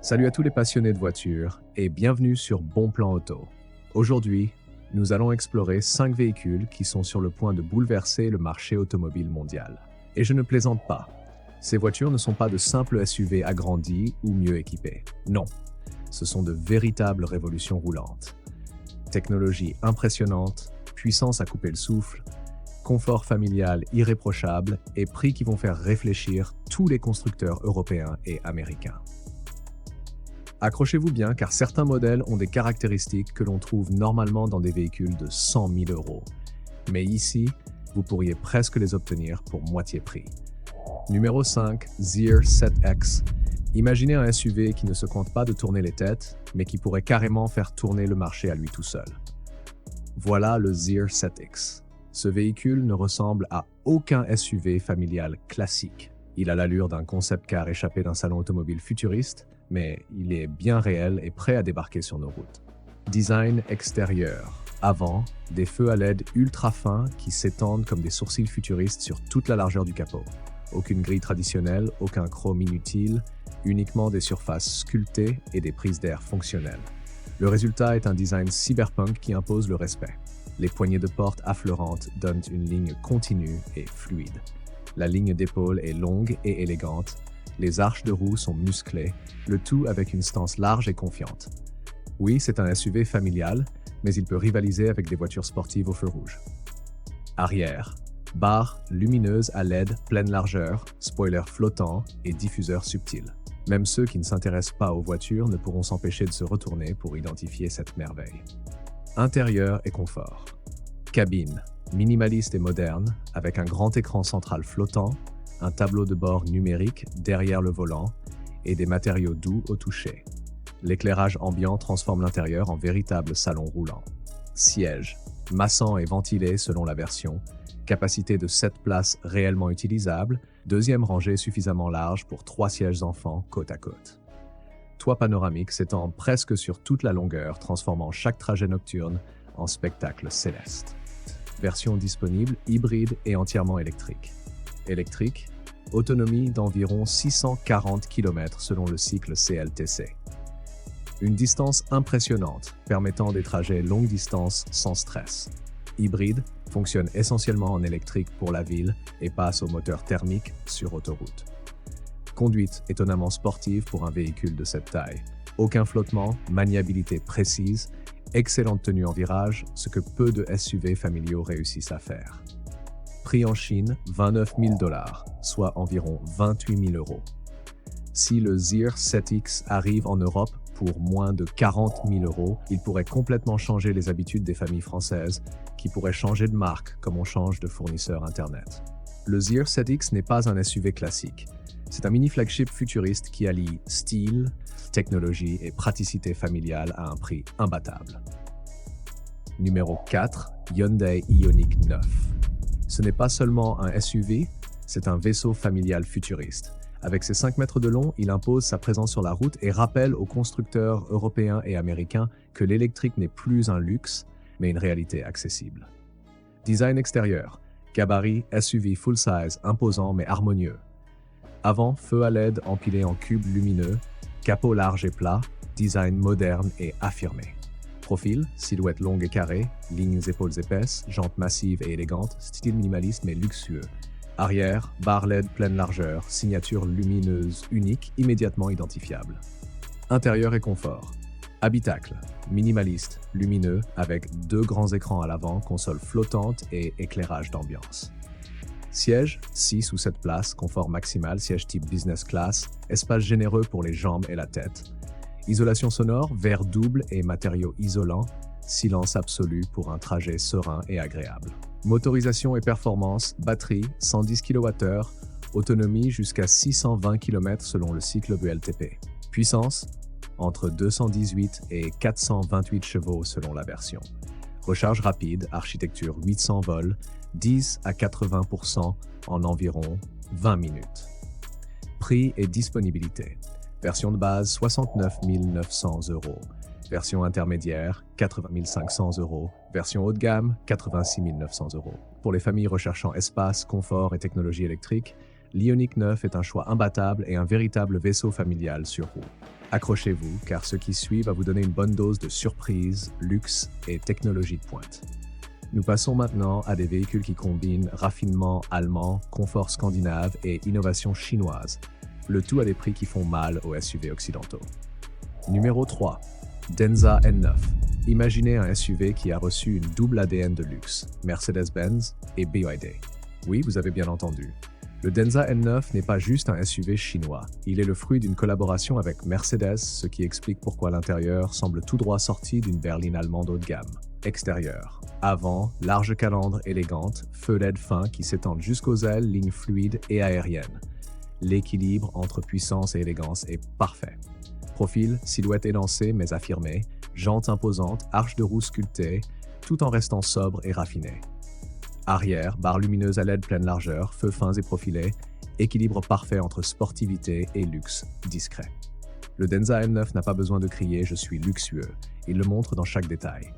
Salut à tous les passionnés de voitures et bienvenue sur Bon Plan Auto. Aujourd'hui, nous allons explorer 5 véhicules qui sont sur le point de bouleverser le marché automobile mondial. Et je ne plaisante pas. Ces voitures ne sont pas de simples SUV agrandis ou mieux équipés. Non, ce sont de véritables révolutions roulantes. Technologie impressionnante, puissance à couper le souffle, confort familial irréprochable et prix qui vont faire réfléchir tous les constructeurs européens et américains. Accrochez-vous bien car certains modèles ont des caractéristiques que l'on trouve normalement dans des véhicules de 100 000 €. Mais ici, vous pourriez presque les obtenir pour moitié prix. Numéro 5, Zeer 7X. Imaginez un SUV qui ne se compte pas de tourner les têtes, mais qui pourrait carrément faire tourner le marché à lui tout seul. Voilà le Zeer 7X. Ce véhicule ne ressemble à aucun SUV familial classique. Il a l'allure d'un concept car échappé d'un salon automobile futuriste, mais il est bien réel et prêt à débarquer sur nos routes. Design extérieur. Avant, des feux à LED ultra fins qui s'étendent comme des sourcils futuristes sur toute la largeur du capot. Aucune grille traditionnelle, aucun chrome inutile, uniquement des surfaces sculptées et des prises d'air fonctionnelles. Le résultat est un design cyberpunk qui impose le respect. Les poignées de porte affleurantes donnent une ligne continue et fluide. La ligne d'épaule est longue et élégante. Les arches de roue sont musclées, le tout avec une stance large et confiante. Oui, c'est un SUV familial, mais il peut rivaliser avec des voitures sportives au feu rouge. Arrière. Barre lumineuse à LED pleine largeur, spoiler flottant et diffuseur subtil. Même ceux qui ne s'intéressent pas aux voitures ne pourront s'empêcher de se retourner pour identifier cette merveille. Intérieur et confort. Cabine. Minimaliste et moderne, avec un grand écran central flottant, un tableau de bord numérique derrière le volant et des matériaux doux au toucher. L'éclairage ambiant transforme l'intérieur en véritable salon roulant. Siège, massant et ventilé selon la version, capacité de 7 places réellement utilisables, deuxième rangée suffisamment large pour 3 sièges enfants côte à côte. Toit panoramique s'étend presque sur toute la longueur, transformant chaque trajet nocturne en spectacle céleste. Version disponible, hybride et entièrement électrique. Électrique, autonomie d'environ 640 km selon le cycle CLTC. Une distance impressionnante, permettant des trajets longue distance sans stress. Hybride, fonctionne essentiellement en électrique pour la ville et passe au moteur thermique sur autoroute. Conduite étonnamment sportive pour un véhicule de cette taille. Aucun flottement, maniabilité précise, excellente tenue en virage, ce que peu de SUV familiaux réussissent à faire. Prix en Chine, 29 000 $, soit environ 28 000 €. Si le Zeer 7X arrive en Europe pour moins de 40 000 €, il pourrait complètement changer les habitudes des familles françaises, qui pourraient changer de marque comme on change de fournisseur Internet. Le Zeer 7X n'est pas un SUV classique. C'est un mini-flagship futuriste qui allie style, technologie et praticité familiale à un prix imbattable. Numéro 4, Hyundai Ioniq 9. Ce n'est pas seulement un SUV, c'est un vaisseau familial futuriste. Avec ses 5 mètres de long, il impose sa présence sur la route et rappelle aux constructeurs européens et américains que l'électrique n'est plus un luxe, mais une réalité accessible. Design extérieur, gabarit SUV full-size imposant mais harmonieux. Avant, feu à LED empilé en cubes lumineux, capot large et plat, design moderne et affirmé. Profil, silhouette longue et carrée, lignes épaules épaisses, jantes massives et élégantes, style minimaliste mais luxueux. Arrière, barre LED pleine largeur, signature lumineuse unique, immédiatement identifiable. Intérieur et confort. Habitacle, minimaliste, lumineux, avec 2 grands écrans à l'avant, console flottante et éclairage d'ambiance. Siège, 6 ou 7 places, confort maximal, siège type business class, espace généreux pour les jambes et la tête. Isolation sonore, verre double et matériaux isolants, silence absolu pour un trajet serein et agréable. Motorisation et performance, batterie, 110 kWh, autonomie jusqu'à 620 km selon le cycle WLTP. Puissance, entre 218 et 428 chevaux selon la version. Recharge rapide, architecture 800 volts, 10 à 80% en environ 20 minutes. Prix et disponibilité. Version de base 69 900 €. Version intermédiaire 80 500 €. Version haut de gamme 86 900 €. Pour les familles recherchant espace, confort et technologie électrique, l'Ioniq 9 est un choix imbattable et un véritable vaisseau familial sur roues. Accrochez-vous, car ce qui suit va vous donner une bonne dose de surprise, luxe et technologie de pointe. Nous passons maintenant à des véhicules qui combinent raffinement allemand, confort scandinave et innovation chinoise, le tout à des prix qui font mal aux SUV occidentaux. Numéro 3. Denza N9. Imaginez un SUV qui a reçu une double ADN de luxe, Mercedes-Benz et BYD. Oui, vous avez bien entendu. Le Denza N9 n'est pas juste un SUV chinois, il est le fruit d'une collaboration avec Mercedes, ce qui explique pourquoi l'intérieur semble tout droit sorti d'une berline allemande haut de gamme. Extérieur. Avant, large calandre élégante, feux LED fins qui s'étendent jusqu'aux ailes, lignes fluides et aériennes. L'équilibre entre puissance et élégance est parfait. Profil, silhouette élancée mais affirmée, jantes imposantes, arches de roue sculptées, tout en restant sobre et raffiné. Arrière, barre lumineuse à LED pleine largeur, feux fins et profilés, équilibre parfait entre sportivité et luxe discret. Le Denza N9 n'a pas besoin de crier « je suis luxueux », il le montre dans chaque détail.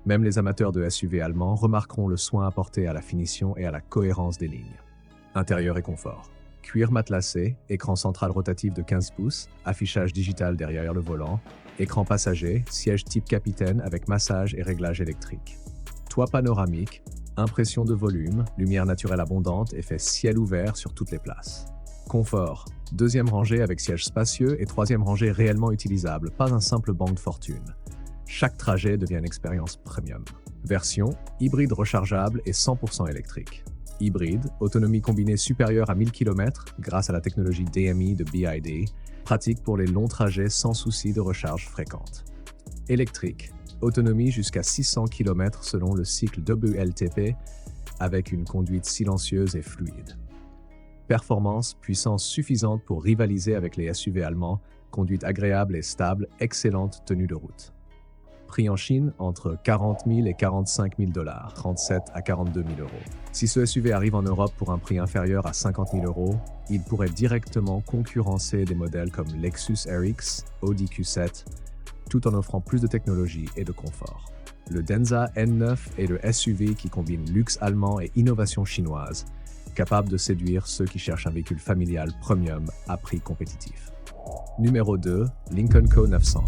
Même les amateurs de SUV allemands remarqueront le soin apporté à la finition et à la cohérence des lignes. Intérieur et confort. Cuir matelassé, écran central rotatif de 15 pouces, affichage digital derrière le volant, écran passager, siège type capitaine avec massage et réglage électrique. Toit panoramique, impression de volume, lumière naturelle abondante, effet ciel ouvert sur toutes les places. Confort, deuxième rangée avec siège spacieux et troisième rangée réellement utilisable, pas un simple banc de fortune. Chaque trajet devient une expérience premium. Version, hybride rechargeable et 100% électrique. Hybride, autonomie combinée supérieure à 1000 km grâce à la technologie DMI de BYD, pratique pour les longs trajets sans souci de recharge fréquente. Électrique, autonomie jusqu'à 600 km selon le cycle WLTP avec une conduite silencieuse et fluide. Performance, puissance suffisante pour rivaliser avec les SUV allemands, conduite agréable et stable, excellente tenue de route. Prix en Chine entre 40 000 et 45 000 $, 37 à 42 000 euros. Si ce SUV arrive en Europe pour un prix inférieur à 50 000 euros, il pourrait directement concurrencer des modèles comme Lexus RX, Audi Q7, tout en offrant plus de technologie et de confort. Le Denza N9 est le SUV qui combine luxe allemand et innovation chinoise, capable de séduire ceux qui cherchent un véhicule familial premium à prix compétitif. Numéro 2, Lincoln Co 900.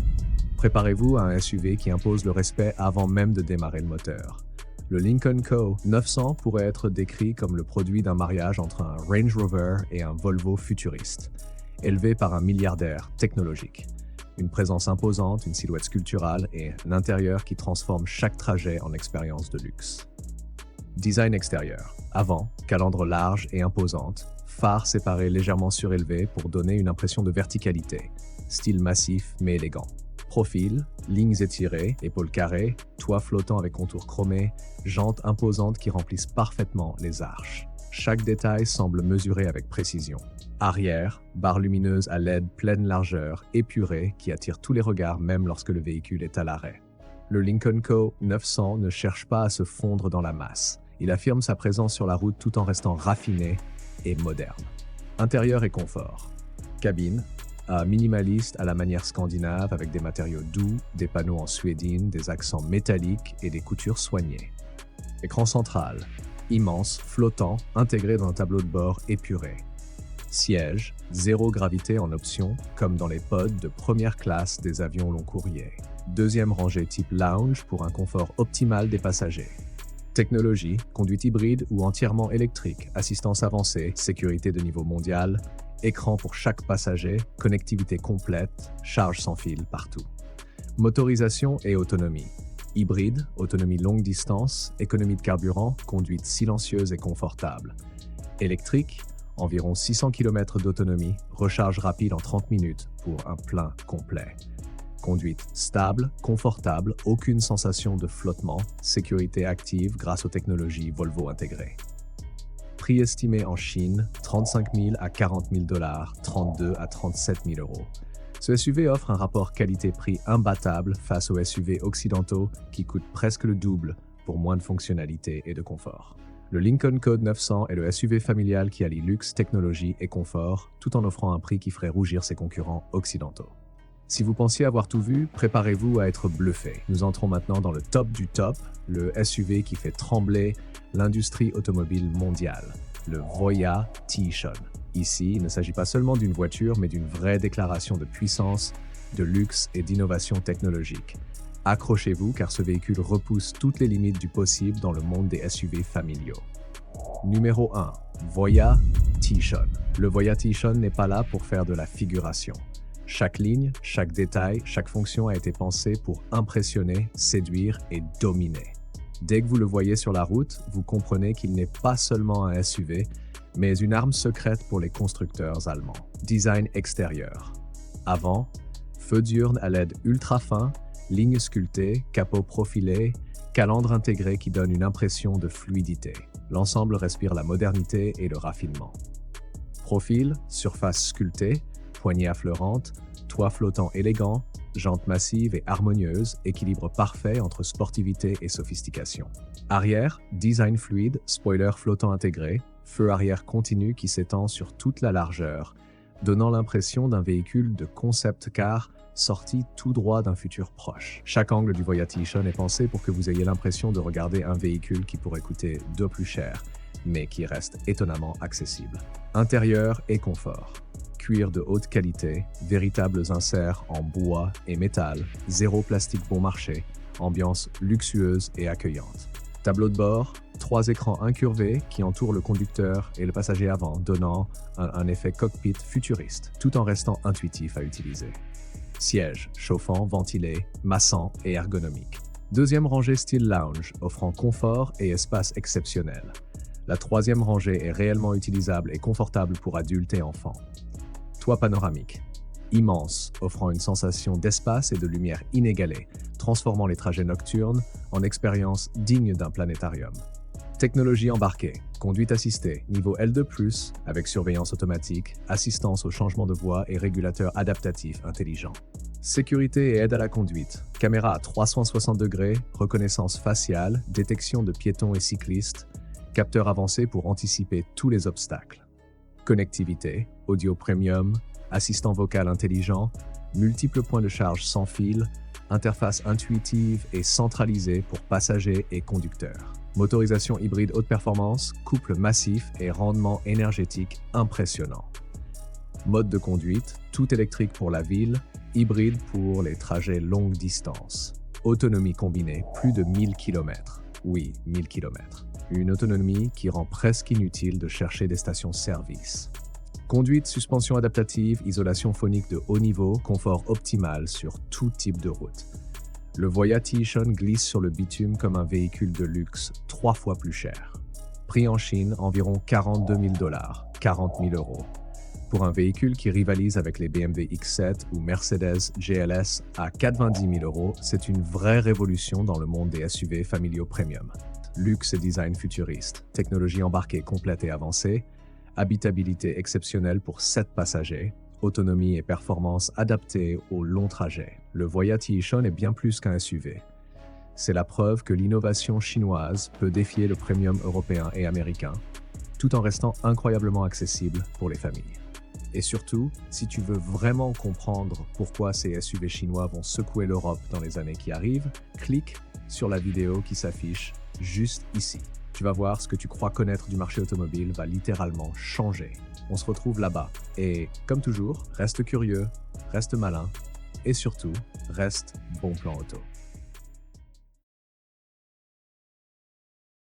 Préparez-vous à un SUV qui impose le respect avant même de démarrer le moteur. Le Lincoln Co 900 pourrait être décrit comme le produit d'un mariage entre un Range Rover et un Volvo futuriste, élevé par un milliardaire technologique. Une présence imposante, une silhouette sculpturale et un intérieur qui transforme chaque trajet en expérience de luxe. Design extérieur. Avant, calandre large et imposante, phares séparés légèrement surélevés pour donner une impression de verticalité, style massif mais élégant. Profil, lignes étirées, épaules carrées, toit flottant avec contours chromés, jantes imposantes qui remplissent parfaitement les arches. Chaque détail semble mesuré avec précision. Arrière, barre lumineuse à LED pleine largeur, épurée, qui attire tous les regards même lorsque le véhicule est à l'arrêt. Le Lincoln Co 900 ne cherche pas à se fondre dans la masse. Il affirme sa présence sur la route tout en restant raffiné et moderne. Intérieur et confort. Cabine, minimaliste à la manière scandinave avec des matériaux doux, des panneaux en suédine, des accents métalliques et des coutures soignées. Écran central, immense, flottant, intégré dans un tableau de bord épuré. Siège, zéro gravité en option, comme dans les pods de première classe des avions long courrier. Deuxième rangée type lounge pour un confort optimal des passagers. Technologie, conduite hybride ou entièrement électrique, assistance avancée, sécurité de niveau mondial, écran pour chaque passager, connectivité complète, charge sans fil partout. Motorisation et autonomie. Hybride, autonomie longue distance, économie de carburant, conduite silencieuse et confortable. Électrique, environ 600 km d'autonomie, recharge rapide en 30 minutes pour un plein complet. Conduite stable, confortable, aucune sensation de flottement, sécurité active grâce aux technologies Volvo intégrées. Prix estimé en Chine, 35 000 à 40 000 $, 32 à 37 000 euros. Ce SUV offre un rapport qualité-prix imbattable face aux SUV occidentaux qui coûtent presque le double pour moins de fonctionnalité et de confort. Le Lincoln Co 900 est le SUV familial qui allie luxe, technologie et confort, tout en offrant un prix qui ferait rougir ses concurrents occidentaux. Si vous pensiez avoir tout vu, préparez-vous à être bluffé. Nous entrons maintenant dans le top du top, le SUV qui fait trembler l'industrie automobile mondiale. le Voya T-Shun. Ici, il ne s'agit pas seulement d'une voiture, mais d'une vraie déclaration de puissance, de luxe et d'innovation technologique. Accrochez-vous car ce véhicule repousse toutes les limites du possible dans le monde des SUV familiaux. Numéro 1. Voya T-Shun. Le Voya T-Shun n'est pas là pour faire de la figuration. Chaque ligne, chaque détail, chaque fonction a été pensée pour impressionner, séduire et dominer. Dès que vous le voyez sur la route, vous comprenez qu'il n'est pas seulement un SUV, mais une arme secrète pour les constructeurs allemands. Design extérieur. Avant, feu diurne à LED ultra fin, lignes sculptées, capot profilé, calandre intégré qui donne une impression de fluidité. L'ensemble respire la modernité et le raffinement. Profil, surface sculptée, poignée affleurante, toit flottant élégant, jantes massives et harmonieuses, équilibre parfait entre sportivité et sophistication. Arrière, design fluide, spoiler flottant intégré, feu arrière continu qui s'étend sur toute la largeur, donnant l'impression d'un véhicule de concept car sorti tout droit d'un futur proche. Chaque angle du Voya T-Shun est pensé pour que vous ayez l'impression de regarder un véhicule qui pourrait coûter de plus cher, mais qui reste étonnamment accessible. Intérieur et confort. Cuir de haute qualité, véritables inserts en bois et métal, zéro plastique bon marché, ambiance luxueuse et accueillante. Tableau de bord, 3 écrans incurvés qui entourent le conducteur et le passager avant, donnant un effet cockpit futuriste, tout en restant intuitif à utiliser. Sièges chauffants, ventilés, massants et ergonomiques. Deuxième rangée style lounge, offrant confort et espace exceptionnel. La troisième rangée est réellement utilisable et confortable pour adultes et enfants. Toit panoramique. Immense, offrant une sensation d'espace et de lumière inégalée, transformant les trajets nocturnes en expériences dignes d'un planétarium. Technologie embarquée, conduite assistée, niveau L2+, avec surveillance automatique, assistance au changement de voie et régulateur adaptatif intelligent. Sécurité et aide à la conduite, caméra à 360 degrés, reconnaissance faciale, détection de piétons et cyclistes, capteur avancé pour anticiper tous les obstacles. Connectivité, audio premium, assistant vocal intelligent, multiples points de charge sans fil, interface intuitive et centralisée pour passagers et conducteurs. Motorisation hybride haute performance, couple massif et rendement énergétique impressionnant. Mode de conduite, tout électrique pour la ville, hybride pour les trajets longue distance. Autonomie combinée, plus de 1000 km. Oui, 1000 km. Une autonomie qui rend presque inutile de chercher des stations-service. Conduite, suspension adaptative, isolation phonique de haut niveau, confort optimal sur tout type de route. Le Voya T-Shun glisse sur le bitume comme un véhicule de luxe 3 fois plus cher. Prix en Chine, environ 42 000 $, 40 000 €. Pour un véhicule qui rivalise avec les BMW X7 ou Mercedes GLS à 90 000 €, c'est une vraie révolution dans le monde des SUV familiaux premium. Luxe et design futuriste, technologie embarquée complète et avancée, habitabilité exceptionnelle pour 7 passagers, autonomie et performance adaptées aux longs trajets. Le Voya T-Shun est bien plus qu'un SUV. C'est la preuve que l'innovation chinoise peut défier le premium européen et américain, tout en restant incroyablement accessible pour les familles. Et surtout, si tu veux vraiment comprendre pourquoi ces SUV chinois vont secouer l'Europe dans les années qui arrivent, clique sur la vidéo qui s'affiche juste ici. Tu vas voir, ce que tu crois connaître du marché automobile va littéralement changer. On se retrouve là-bas. Et comme toujours, reste curieux, reste malin et surtout, reste bon plan auto.